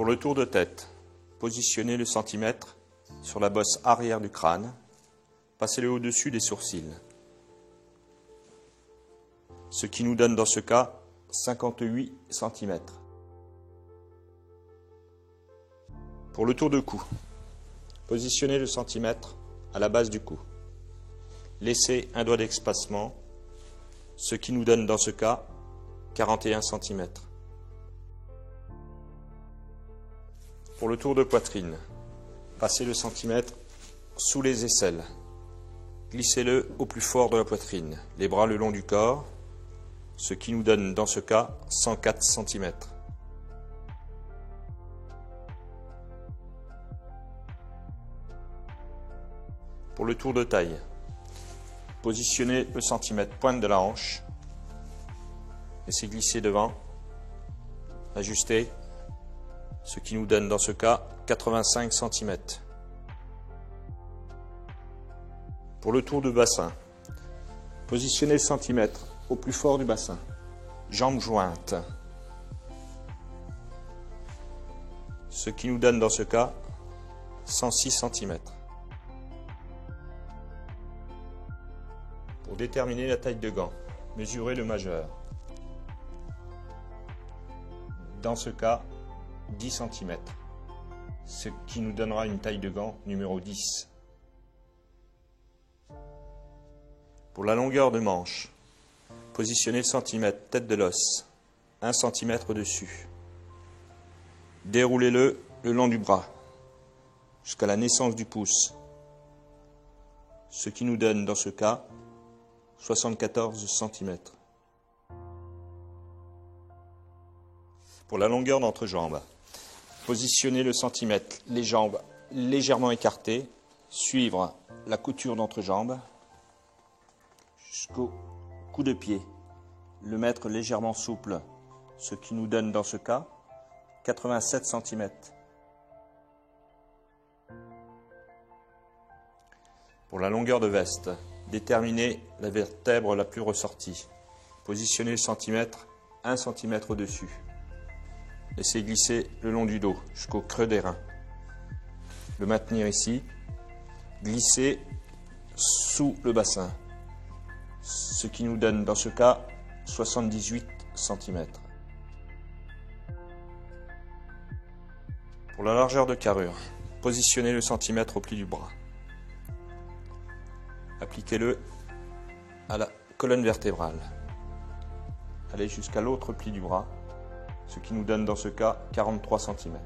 Pour le tour de tête, positionnez le centimètre sur la bosse arrière du crâne, passez-le au-dessus des sourcils. Ce qui nous donne dans ce cas 58 cm. Pour le tour de cou, positionnez le centimètre à la base du cou. Laissez un doigt d'espacement, ce qui nous donne dans ce cas 41 cm. Pour le tour de poitrine, passez le centimètre sous les aisselles. Glissez-le au plus fort de la poitrine, les bras le long du corps, ce qui nous donne dans ce cas 104 cm. Pour le tour de taille, positionnez le centimètre pointe de la hanche, laissez glisser devant, ajustez, ce qui nous donne dans ce cas 85 cm. Pour le tour de bassin, positionnez le centimètre au plus fort du bassin, jambes jointes, ce qui nous donne dans ce cas 106 cm. Pour déterminer la taille de gant, mesurez le majeur. Dans ce cas, 10 cm, ce qui nous donnera une taille de gant numéro 10. Pour la longueur de manche, positionnez le centimètre tête de l'os, 1 cm au-dessus. Déroulez-le le long du bras, jusqu'à la naissance du pouce, ce qui nous donne dans ce cas 74 cm. Pour la longueur d'entrejambe, positionnez le centimètre, les jambes légèrement écartées, suivre la couture d'entrejambe jusqu'au coup de pied, le mettre légèrement souple, ce qui nous donne dans ce cas 87 cm. Pour la longueur de veste, déterminez la vertèbre la plus ressortie. Positionnez le centimètre 1 cm au-dessus. Laissez glisser le long du dos jusqu'au creux des reins. Le maintenir ici. Glisser sous le bassin. Ce qui nous donne dans ce cas 78 cm. Pour la largeur de carrure, positionnez le centimètre au pli du bras. Appliquez-le à la colonne vertébrale. Allez jusqu'à l'autre pli du bras, ce qui nous donne dans ce cas 43 cm.